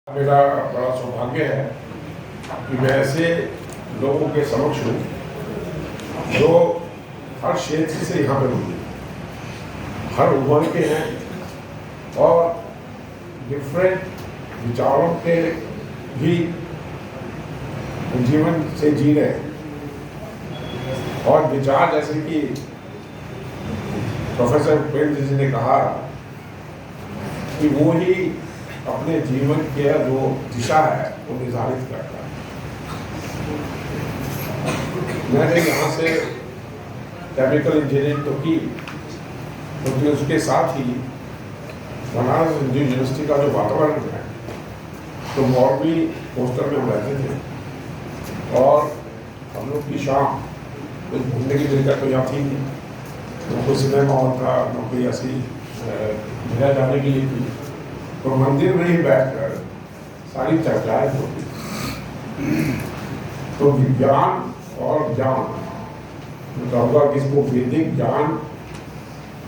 मेरा बड़ा सौभाग्य है कि मैं ऐसे लोगों के समक्ष हूँ जो हर क्षेत्र से यहाँ पे हुए, हर उम्र के हैं और डिफरेंट विचारों के भी जीवन से जी रहे हैं। और विचार जैसे कि प्रोफेसर उपेंद्र जी ने कहा कि वो ही अपने जीवन की जो दिशा है वो निर्धारित करता है। मैंने यहाँ से केमिकल इंजीनियरिंग तो की, क्योंकि उसके साथ ही बनारस हिंदू यूनिवर्सिटी का जो वातावरण है, तो मॉर्बी हॉस्टल में हम रहते थे और हम लोग की शाम कुछ घूमने की जगह तो यहाँ थी नहीं, तो कोई सिनेमा हॉल था, न कोई ऐसी जगह जाने के लिए थी, तो मंदिर में ही बैठकर सारी चर्चाएं होती। तो विज्ञान और ज्ञान, मैं कहूँगा कि इसको वैदिक ज्ञान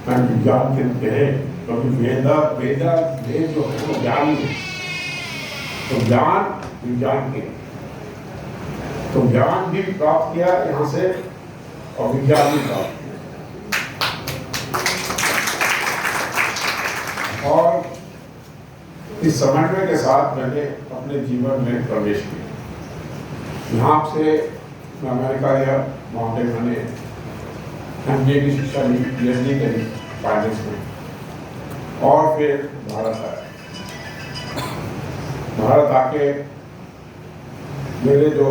मैं विज्ञान के कहें, क्योंकि वेद जो है वो ज्ञान ही है। तो ज्ञान विज्ञान के, तो ज्ञान भी प्राप्त किया यहाँ से और विज्ञान भी प्राप्त किया। और इस समन्वय के साथ मैंने अपने जीवन में प्रवेश किया। यहाँ से मैं अमेरिका गया, वहाँ पे मैंने MBA की शिक्षा ली, PhD करी फाइनेंस में, और फिर भारत आया। भारत आके मेरे जो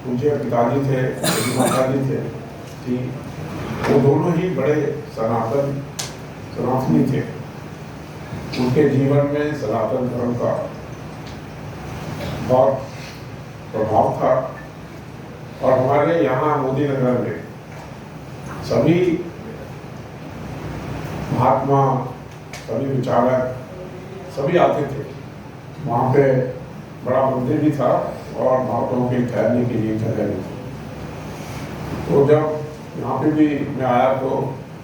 पूज्य पिताजी थे, माताजी थे, वो दोनों ही बड़े सनातनी थे। उनके जीवन में सनातन धर्म का बहुत प्रभाव था। और हमारे यहाँ मोदी नगर में सभी महात्मा, सभी विचारक, सभी आते थे। वहाँ पे बड़ा मंदिर भी था और महात्माओं के ठहरने के लिए जगह भी थी। तो जब यहाँ पे भी मैं आया तो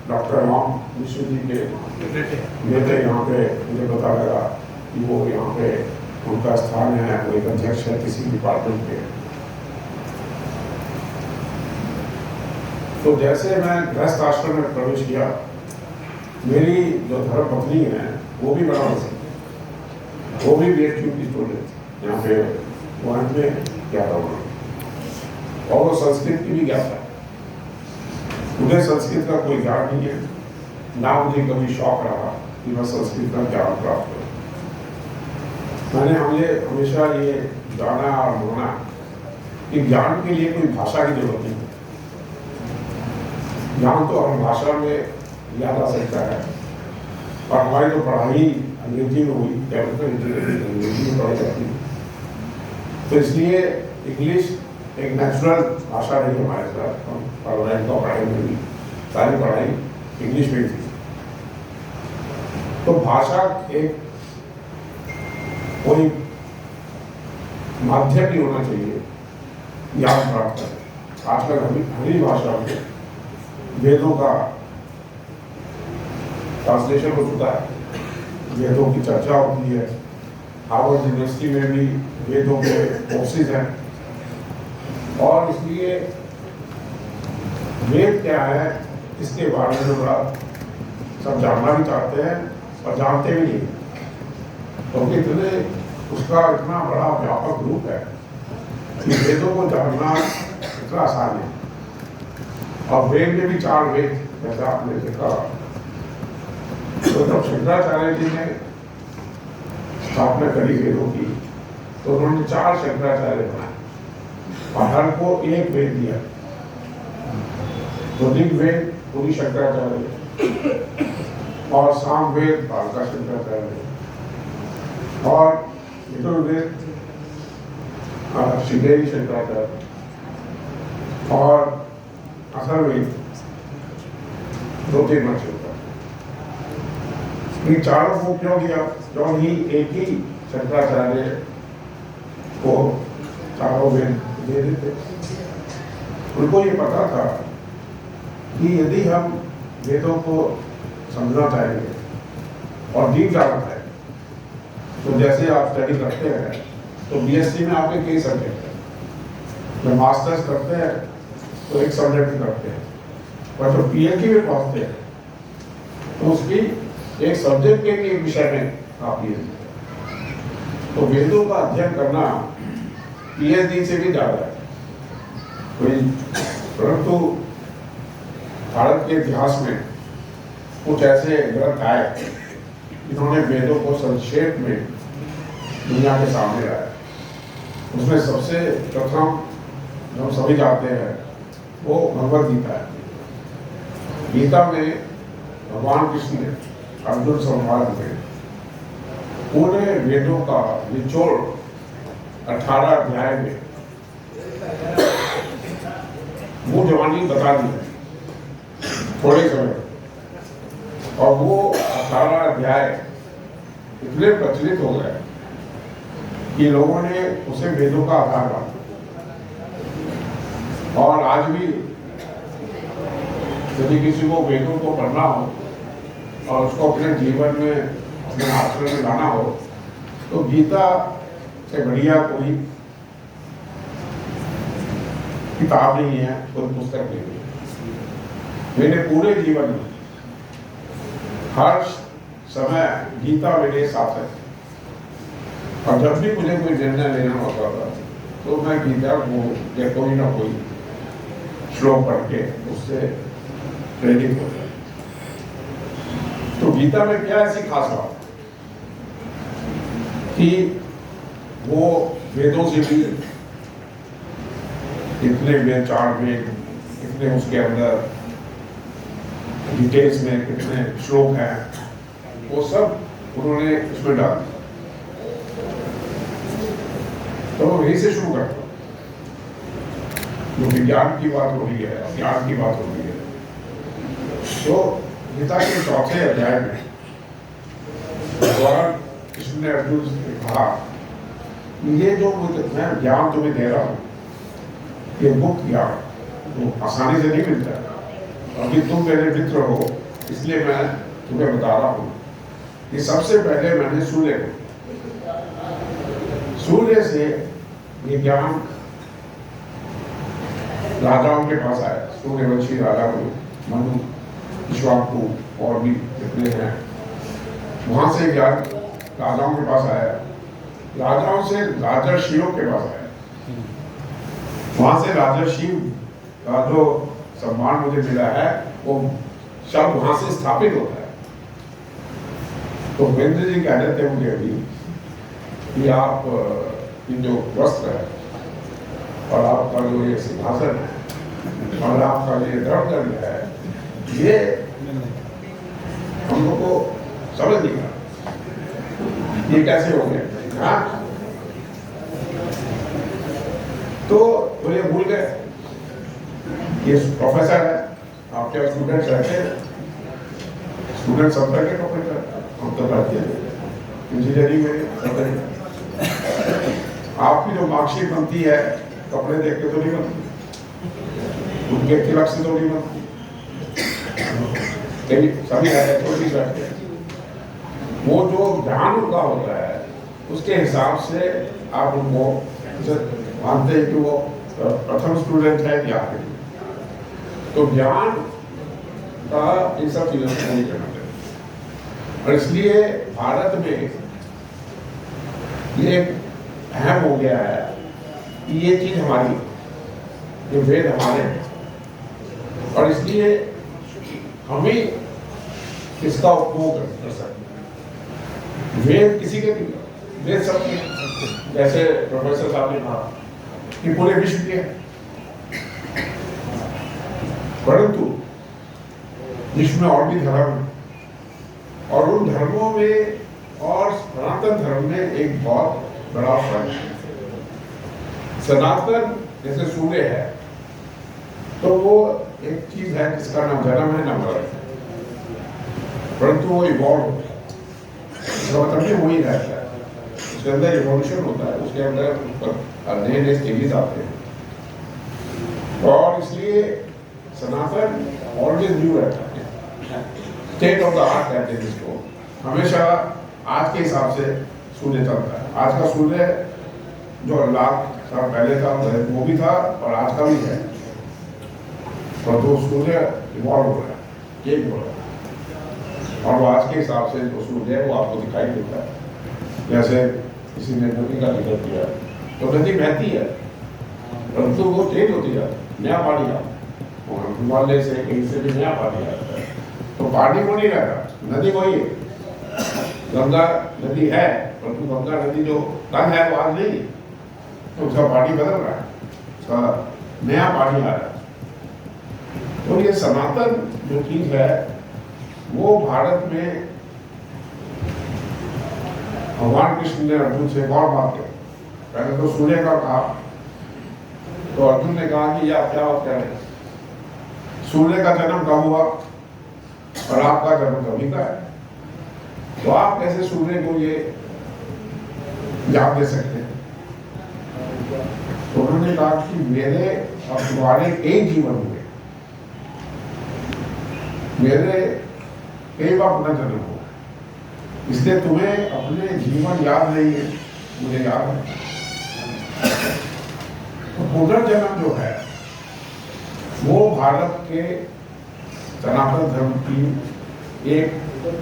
डॉक्टर राम विश्व जी के बेटे यहाँ पे मुझे पता लगा कि वो यहाँ पे उनका स्थान है, वो एक अध्यक्ष है किसी डिपार्टमेंट के। तो जैसे मैं गृहस्थ आश्रम में प्रवेश किया, मेरी जो धर्मपत्नी है वो भी बड़ा पसंद, वो भी BHU की स्टूडेंट यहाँ पे वहाँ में क्या था, और वो संस्कृत की भी ज्ञाता है। मुझे संस्कृत का कोई ज्ञान नहीं है, ना मुझे कभी शौक रहा कि मैं संस्कृत का ज्ञान प्राप्त करूं। मैंने हमेशा ये जाना और माना कि ज्ञान के लिए कोई भाषा की जरूरत नहीं है। ज्ञान तो हर भाषा में लिया जा सकता है, और हमारी जो पढ़ाई अंग्रेजी में हुई, केमिकल इंजीनियरिंग अंग्रेजी में पढ़ाई जाती है, तो इसलिए इंग्लिश एक नेचुरल भाषा रही हमारे साथ। हम पार्लियामेंट का पढ़ाई में भी सारी पढ़ाई इंग्लिश में थी। तो भाषा एक कोई माध्यम ही होना चाहिए ज्ञान प्राप्त करें। आजकल हमारी भाषा में वेदों का ट्रांसलेशन हो चुका है, वेदों की चर्चा होती है। हार्वर्ड यूनिवर्सिटी में भी वेदों के कोर्सेज हैं, और इसलिए वेद क्या है इसके बारे में बड़ा सब जानना भी चाहते हैं और जानते भी नहीं, क्योंकि इतने उसका इतना बड़ा व्यापक रूप है कि वेदों को जानना इतना आसान है। और वेद में भी 4 वेद, जैसा आपने देखा। तो जब शंकराचार्य जी ने स्थापना करी वेदों की, तो उन्होंने 4 शंकराचार्य बनाए और हर को एक वेद दिया। तो ऋग्वेद पूरी शंकराचार्य, और सामवेद बालका शंकराचार्य, और यजुर्वेद श्रीदेवी शंकराचार्य, और अथर्ववेद 2-3 शंकराचार्य। इन चारों को क्यों किया? क्यों ही एक ही शंकराचार्य को चारों वेद दे देते। उनको ये पता था कि यदि हम वेदों को समझना चाहेंगे और डीप जानना है, तो जैसे आप स्टडी करते हैं तो बीएससी में आपके कई सब्जेक्ट हैं, जब मास्टर्स करते हैं तो एक सब्जेक्ट करते हैं, और जब पीएचडी में पहुंचते हैं तो उसकी एक सब्जेक्ट के एक विषय में आप पीएचडी। तो वेदों का अध्ययन करना पीएचडी से भी ज्यादा है कोई, परंतु भारत के इतिहास में कुछ ऐसे ग्रंथ आए जिन्होंने वेदों को संक्षेप में दुनिया के सामने लाया। उसमें सबसे प्रथम जो हम सभी जानते हैं वो भगवद गीता है। गीता में भगवान कृष्ण ने अर्जुन संवाद में पूरे वेदों का निचोड़ 18 अध्याय में वो जवानी बता दी थोड़े समय, और वो 18 अध्याय इतने प्रचलित हो गए कि लोगों ने उसे वेदों का आधार माना। और आज भी यदि किसी को वेदों को पढ़ना हो और उसको अपने जीवन में, अपने आचरण में लाना हो, तो गीता से बढ़िया कोई किताब नहीं है, कोई पुस्तक नहीं है। मेरे पूरे जीवन में हर समय गीता मेरे साथ है, और जब भी मुझे कोई निर्णय लेना होता था तो मैं गीता को या कोई ना कोई श्लोक पढ़ के उससे प्रेरित होता। तो गीता में क्या ऐसी खास बात कि वो वेदों से भी इतने वेद, 4 वेद, इतने उसके अंदर डिटेल्स में कितने श्लोक हैं, वो सब उन्होंने उसमें डाल दिया। तो वहीं से शुरू करता हूं, जो विज्ञान की बात हो रही है, ज्ञान की बात हो रही है। तो गीता के 4थे अध्याय में भगवान कृष्ण ने अर्जुन से कहा, ये जो मैं ज्ञान तुम्हें दे रहा हूं, ये गुप्त ज्ञान तो आसानी से नहीं मिलता है, अभी तुम मेरे मित्र हो इसलिए मैं तुम्हें बता रहा हूं कि सबसे पहले मैंने सूर्य से ये ज्ञान राजाओं के पास आया। सूर्यवंशी राजा को, मनु, विश्वाकु और भी जितने हैं, वहां से ज्ञान राजाओं के पास आया। राजाओं से राजर्षियों के पास आया, वहां से राजर्षि का जो सम्मान मुझे मिला है वो शब्द वहां से स्थापित होता है। तो वेंद्र जी कह रहे थे मुझे अभी कि आप ये जो वस्त्र है और आपका जो ये सिंहासन है और आपका ये धर्मदंड है, ये हम लोग को समझ नहीं आ ये कैसे हो गया। हाँ, तो मुझे भूल गए, ये प्रोफेसर है, आपके स्टूडेंट्स रहते हैं, स्टूडेंट सब तरह के प्रोफेसर, हम तो पढ़ते हैं इंजीनियरिंग में सब तरह। आपकी जो मार्कशीट बनती है कपड़े देख के तो नहीं बनती, उनके तिलक से तो नहीं बनती, सभी छोटी रहते हैं। वो जो ज्ञान उनका होता है उसके हिसाब से आप उनको मानते हैं कि वो प्रथम स्टूडेंट है या आखिरी। तो ज्ञान का इन सब चीजों से नहीं करना चाहिए, और इसलिए भारत में ये अहम हो गया है कि ये चीज हमारी, ये वेद हमारे हैं, और इसलिए हमें इसका उपयोग कर सकते। वेद किसी के नहीं, वेद सबके, जैसे प्रोफेसर साहब ने कहा कि पूरे विश्व के, परंतु विश्व में और भी धर्म है, और उन धर्मों में और सनातन धर्म में एक बहुत बड़ा फर्क है। सनातन जैसे सूर्य है तो वो एक चीज है जिसका ना जन्म है ना मरण, परंतु वो इवॉल्व होता है, इसका मतलब नहीं वही रहता है, उसके अंदर इवोल्यूशन होता है, उसके अंदर नए नए स्टेजेस आते हैं, और इसलिए सनातन ऑलवेज न्यू रहता है, स्टेट ऑफ द आर्ट कहते हैं जिसको, हमेशा आज के हिसाब से सूर्य चलता है। आज का सूर्य जो लाख साल पहले था वो भी था और आज का भी है, और तो सूर्य इवॉल्व हो रहा है, चेंज हो रहा है, और वो आज के हिसाब से जो सूर्य है वो आपको दिखाई देता है। जैसे किसी ने नदी का जिक्र किया तो नदी बहती है परंतु वो चेंज होती है, नया पानी आता है, हिमालय से कहीं से भी नया पानी आता है, तो पानी वो नहीं रहता, नदी वही है। गंगा नदी है परंतु गंगा नदी जो कल है वो आज नहीं, तो उसका पानी बदल रहा है, उसका नया पानी आ रहा है। तो ये सनातन जो चीज है वो भारत में भगवान कृष्ण ने अर्जुन से एक और बात कही। पहले तो सूर्य का कहा, तो अर्जुन ने कहा कि आप क्या बात कह रहे हैं, सूर्य का जन्म कब हुआ और आपका जन्म कभी का है, तो आप कैसे सूर्य को ये जाप दे सकते हैं। तो उन्होंने कहा कि मेरे और तुम्हारे एक जीवन हुए, मेरे कई बार अपना जन्म हुआ, इसलिए तुम्हें अपने जीवन याद नहीं है, मुझे याद है। तो पुनर्जन्म जो है वो भारत के सनातन धर्म की एक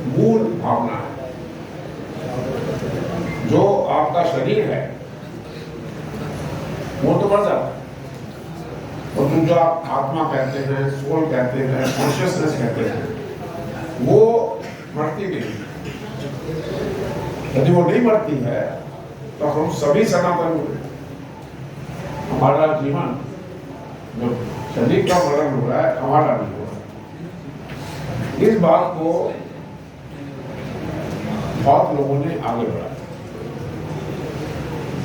मूल भावना है। जो आपका शरीर है वो तो मर जाता है, और तुम जो आप आत्मा कहते हैं, सोल कहते हैं, कॉन्शियसनेस कहते हैं, वो मरती नहीं। यदि वो नहीं मरती है तो हम सभी सनातन हुए। हमारा जीवन जो शरीर का मरण हो रहा है हमारा नहीं हो रहा। इस बात को बहुत लोगों ने आगे बढ़ाया।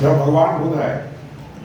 जब भगवान बुद्ध है